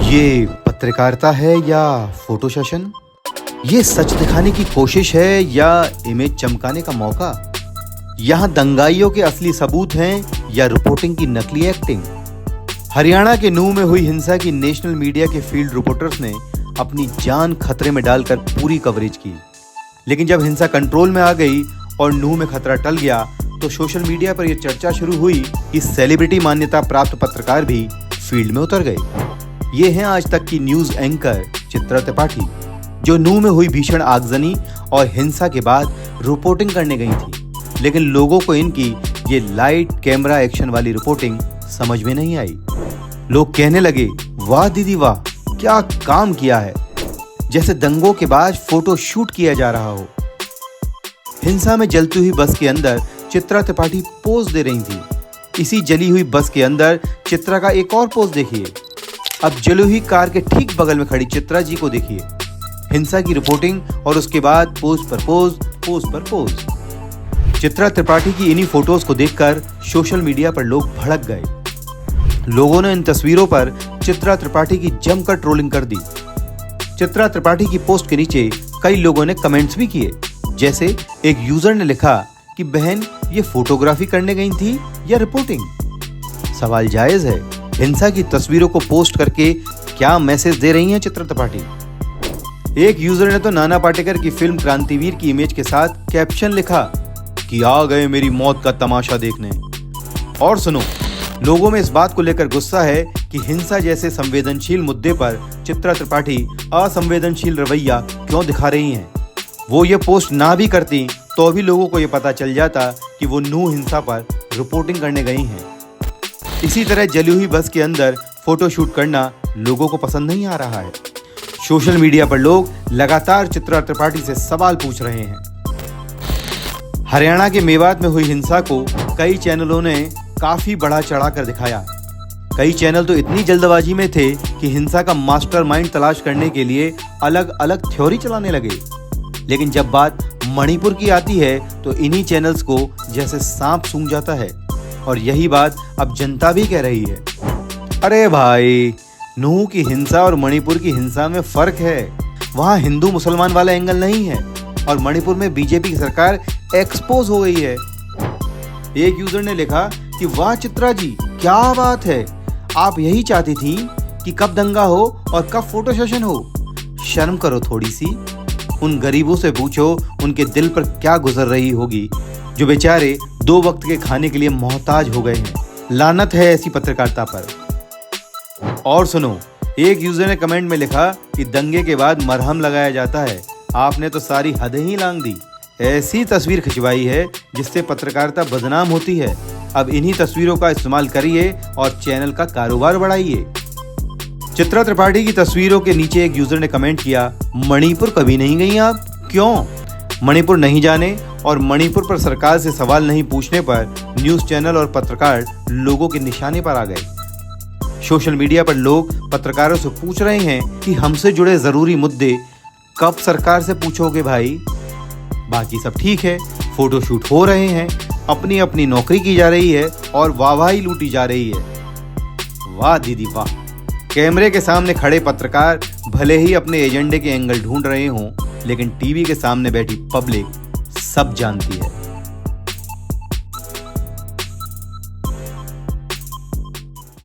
ये पत्रकारिता है या फोटो सेशन? ये सच दिखाने की कोशिश है या इमेज चमकाने का मौका? यहाँ दंगाइयों के असली सबूत हैं या रिपोर्टिंग की नकली एक्टिंग? हरियाणा के नूंह में हुई हिंसा की नेशनल मीडिया के फील्ड रिपोर्टर्स ने अपनी जान खतरे में डालकर पूरी कवरेज की। लेकिन जब हिंसा कंट्रोल में आ गई और नूंह में खतरा टल गया तो सोशल मीडिया पर यह चर्चा शुरू हुई कि सेलिब्रिटी मान्यता प्राप्त पत्रकार भी फील्ड में उतर गए। ये हैं आज तक की न्यूज एंकर चित्रा त्रिपाठी, जो नूंह में हुई भीषण आगजनी और हिंसा के बाद रिपोर्टिंग करने गई थी। लेकिन लोगों को इनकी ये लाइट कैमरा एक्शन वाली रिपोर्टिंग समझ में नहीं आई। लोग कहने लगे, वाह दीदी वाह, क्या काम किया है, जैसे दंगों के बाद फोटो शूट किया जा रहा हो। हिंसा में जलती हुई बस के अंदर चित्रा त्रिपाठी पोज दे रही थी। इसी जली हुई बस के अंदर चित्रा का एक और पोज देखिए। अब जली हुई कार के ठीक बगल में खड़ी चित्रा जी को देखिए। हिंसा की रिपोर्टिंग और उसके बाद पोज पर पोज, पोज पर पोज। चित्रा त्रिपाठी की इन्हीं फोटोज को देखकर सोशल मीडिया पर लोग भड़क गए। लोगों ने इन तस्वीरों पर चित्रा त्रिपाठी की जमकर ट्रोलिंग कर दी। चित्रा त्रिपाठी की पोस्ट के नीचे कई लोगों ने कमेंट्स भी किए। जैसे एक यूजर ने लिखा कि बहन, ये फोटोग्राफी करने गई थी या रिपोर्टिंग? सवाल जायज है, हिंसा की तस्वीरों को पोस्ट करके क्या मैसेज दे रही हैं चित्रा त्रिपाठी? एक यूजर ने तो नाना पाटेकर की फिल्म क्रांतिवीर की इमेज के साथ कैप्शन लिखा कि आ गए मेरी मौत का तमाशा देखने। और सुनो, लोगों में इस बात को लेकर गुस्सा है कि हिंसा जैसे संवेदनशील मुद्दे पर चित्रा त्रिपाठी असंवेदनशील रवैया क्यों दिखा रही हैं। वो ये पोस्ट ना भी करती तो भी लोगों को ये पता चल जाता कि वो नूंह हिंसा पर रिपोर्टिंग करने गई हैं। इसी तरह जली हुई बस के अंदर फोटो शूट करना लोगों को पसंद नहीं आ रहा है। सोशल मीडिया पर लोग लगातार चित्रा त्रिपाठी से सवाल पूछ रहे हैं। हरियाणा के मेवात में हुई हिंसा को कई चैनलों ने काफी बढ़ा चढ़ा कर दिखाया। कई चैनल तो इतनी जल्दबाजी में थे कि हिंसा का मास्टरमाइंड तलाश करने के लिए अलग अलग थ्योरी चलाने लगे। लेकिन जब बात मणिपुर की आती है तो इन्हीं चैनल्स को जैसे सांप सूंघ जाता है। और यही बात अब जनता भी कह रही है। अरे भाई, नूंह की हिंसा और मणिपुर की हिंसा में फर्क है। वहाँ हिंदू मुसलमान वाला एंगल नहीं है और मणिपुर में बीजेपी की सरकार एक्सपोज हो गई है। एक यूजर ने लिखा कि वाह चित्रा जी, क्या बात है, आप यही चाहती थी कि कब दंगा हो और कब फोटो सेशन हो। शर्म करो थोड़ी सी। उन गरीबों से पूछो उनके दिल पर क्या गुजर रही होगी, जो बेचारे 2 वक्त के खाने के लिए मोहताज हो गए हैं। लानत है ऐसी पत्रकारिता पर। और सुनो, एक यूजर ने कमेंट में लिखा कि दंगे के बाद मरहम लगाया जाता है। आपने तो सारी हदें ही लांघ दी। ऐसी तस्वीर खिंचवाई है जिससे पत्रकारिता बदनाम होती है। अब इन्हीं तस्वीरों का इस्तेमाल करिए और चैनल का कारोबार बढ़ाइए। चित्रा त्रिपाठी की तस्वीरों के नीचे एक यूजर ने कमेंट किया, मणिपुर कभी नहीं गई आप? क्यों? मणिपुर नहीं जाने और मणिपुर पर सरकार से सवाल नहीं पूछने पर न्यूज चैनल और पत्रकार लोगों के निशाने पर आ गए। सोशल मीडिया पर लोग पत्रकारों से पूछ रहे हैं कि हमसे जुड़े जरूरी मुद्दे कब सरकार से पूछोगे भाई? बाकी सब ठीक है, फोटो शूट हो रहे हैं, अपनी अपनी नौकरी की जा रही है और वाहवाही लूटी जा रही है। वाह दीदी वाह। कैमरे के सामने खड़े पत्रकार भले ही अपने एजेंडे के एंगल ढूंढ रहे हों, लेकिन टीवी के सामने बैठी पब्लिक सब जानती है।